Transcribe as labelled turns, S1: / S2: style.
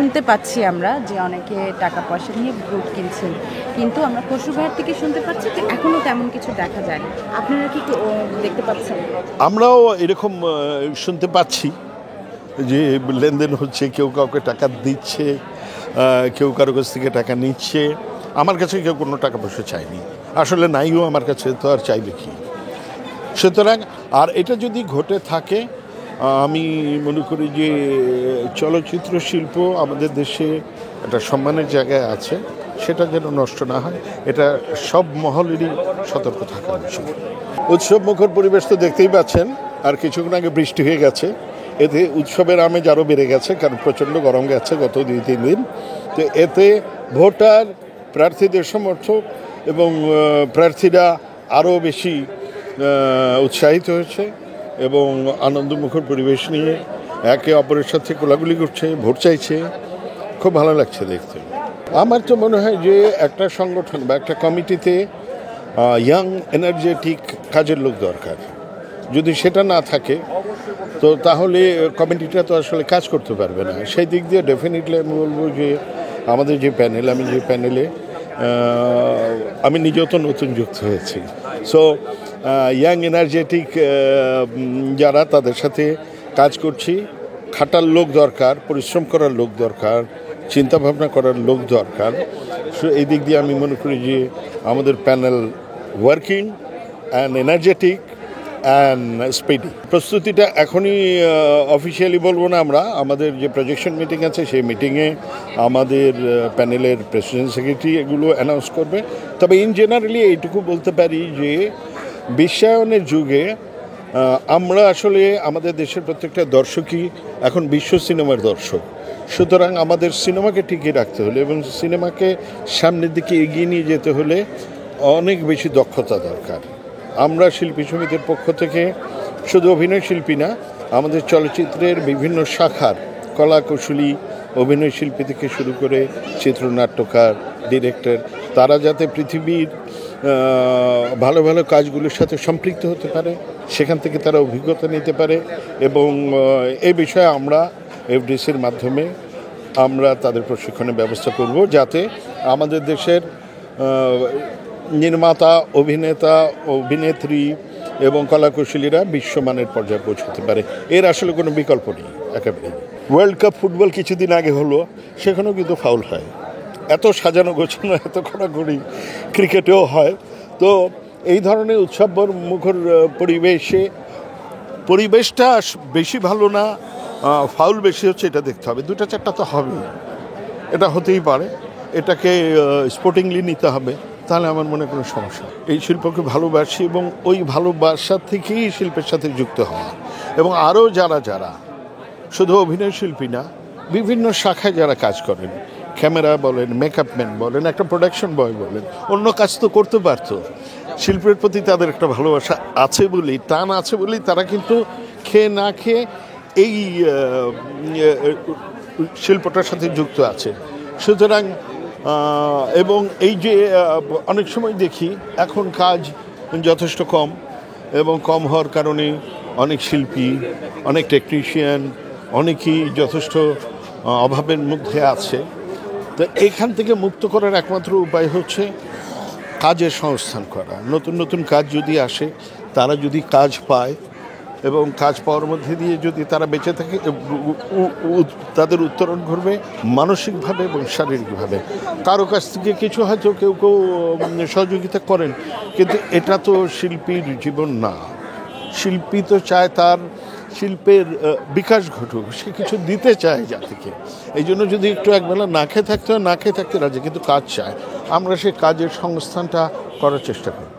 S1: শুনতে পাচ্ছি আমরা যে অনেকে টাকা পয়সা নিয়ে ভোট কিনছেন, কিন্তু আমরা খসরু ভাইয়ের থেকে শুনতে পাচ্ছি যে এখনো তেমন কিছু দেখা যায়নি। আপনারা কি দেখতে পাচ্ছেন?
S2: আমরাও এরকম শুনতে পাচ্ছি যে লেনদেন হচ্ছে, কেউ কাউকে টাকা দিচ্ছে, কেউ কারো কাছ থেকে টাকা নিচ্ছে। আমার কাছে কেউ কোনো টাকা পয়সা চায়নি, আসলে নাইও আমার কাছে, তো আর চাইবে কি? সুতরাং আর এটা যদি ঘটে থাকে, আমি মনে করি যে চলচ্চিত্র শিল্প আমাদের দেশে একটা সম্মানের জায়গায় আছে, সেটা যেন নষ্ট না হয়, এটা সব মহলেরই সতর্ক থাকা উচিত। উৎসব মুখর পরিবেশ তো দেখতেই পাচ্ছেন, আর কিছুক্ষণ আগে বৃষ্টি হয়ে গেছে, এতে উৎসবের আমেজ আরও বেড়ে গেছে, কারণ প্রচণ্ড গরম গেছে গত 2-3 দিন। তো এতে ভোটার, প্রার্থীদের সমর্থক এবং প্রার্থীরা আরও বেশি উৎসাহিত হয়েছে এবং আনন্দমুখর পরিবেশ নিয়ে একে অপরের সাথে কোলাগুলি করছে, ভোট চাইছে। খুব ভালো লাগছে দেখতে। আমার তো মনে হয় যে একটা সংগঠন বা একটা কমিটিতে ইয়াং এনার্জেটিক কাজের লোক দরকার। যদি সেটা না থাকে তো তাহলে কমিটিটা তো আসলে কাজ করতে পারবে না। সেই দিক দিয়ে ডেফিনেটলি আমি বলবো যে আমাদের যে প্যানেল, আমি যে প্যানেলে আমি নিজেও তো নতুন যুক্ত হয়েছি, সো ইয়াং এনার্জেটিক যারা, তাদের সাথে কাজ করছি। খাটার লোক দরকার, পরিশ্রম করার লোক দরকার, চিন্তাভাবনা করার লোক দরকার। সো এই দিক দিয়ে আমি মনে করি যে আমাদের panel working and energetic and speedy. প্রস্তুতিটা এখনই অফিসিয়ালি বলবো না আমরা, আমাদের যে প্রজেকশন মিটিং আছে সেই মিটিংয়ে আমাদের প্যানেলের প্রেসিডেন্ট সেক্রেটারি এগুলো অ্যানাউন্স করবে। তবে ইন জেনারেলি এইটুকু বলতে পারি যে বিশ্বায়নের যুগে আমরা আসলে আমাদের দেশের প্রত্যেকটা দর্শকই এখন বিশ্ব সিনেমার দর্শক। সুতরাং আমাদের সিনেমাকে টিকিয়ে রাখতে হলে এবং সিনেমাকে সামনের দিকে এগিয়ে নিয়ে যেতে হলে অনেক বেশি দক্ষতা দরকার। আমরা শিল্পী সমিতির পক্ষ থেকে শুধু অভিনয় শিল্পী না, আমাদের চলচ্চিত্রের বিভিন্ন শাখার কলাকুশলী, অভিনয় শিল্পী থেকে শুরু করে চিত্রনাট্যকার, ডিরেক্টর, তারা যাতে পৃথিবীর ভালো ভালো কাজগুলোর সাথে সম্পৃক্ত হতে পারে, সেখান থেকে তারা অভিজ্ঞতা নিতে পারে এবং এই বিষয়ে আমরা এফডিসির মাধ্যমে আমরা তাদের প্রশিক্ষণের ব্যবস্থা করব, যাতে আমাদের দেশের নির্মাতা, অভিনেতা, অভিনেত্রী এবং কলাকুশলীরা বিশ্বমানের পর্যায়ে পৌঁছতে পারে। এর আসলে কোনো বিকল্প নেই একেবারে। ওয়ার্ল্ড কাপ ফুটবল কিছুদিন আগে হলো, সেখানেও কিন্তু ফাউল হয়। এত সাজানো গোছানো, এত কড়াকড়ি ক্রিকেটেও হয়। তো এই ধরনের উৎসব মুখর পরিবেশটা বেশি ভালো না, ফাউল বেশি হচ্ছে, এটা দেখতে হবে। 2-4টা তো হবেই, এটা হতেই পারে, এটাকে স্পোর্টিংলি নিতে হবে, তাহলে আমার মনে কোনো সমস্যা। এই শিল্পকে ভালোবাসি এবং ওই ভালোবাসা থেকেই শিল্পের সাথে যুক্ত হওয়া। এবং আরও যারা শুধু অভিনয় শিল্পী না, বিভিন্ন শাখায় যারা কাজ করেন, ক্যামেরা বলেন, মেকআপ ম্যান বলেন, একটা প্রোডাকশন বয় বলেন, অন্য কাজ তো করতে পারতো। শিল্পের প্রতি তাদের একটা ভালোবাসা আছে বলেই, টান আছে বলেই তারা কিন্তু খেয়ে না খেয়ে এই শিল্পটার সাথে যুক্ত আছে। সুতরাং এবং এই যে অনেক সময় দেখি এখন কাজ যথেষ্ট কম, এবং কম হওয়ার কারণে অনেক শিল্পী, অনেক টেকনিশিয়ান, অনেকেই যথেষ্ট অভাবের মধ্যে আছে। তো এখান থেকে মুক্ত করার একমাত্র উপায় হচ্ছে কাজের সংস্থান করা। নতুন নতুন কাজ যদি আসে, তারা যদি কাজ পায় এবং কাজ পাওয়ার মধ্যে দিয়ে যদি তারা বেঁচে থাকে, তাদের উত্তরণ ঘটবে মানসিকভাবে এবং শারীরিকভাবে। কারো কাছ থেকে কিছু হয়তো কেউ সহযোগিতা করেন, কিন্তু এটা তো শিল্পীর জীবন না। শিল্পী তো চায় তার শিল্পের বিকাশ ঘটুক, সে কিছু দিতে চায় জাতিকে। এই জন্য যদি একটু একবেলা না খেয়ে থাকতে হয়, না খেয়ে থাকতে রাজি, কিন্তু কাজ চায়। আমরা সেই কাজের সংস্থানটা করার চেষ্টা করি।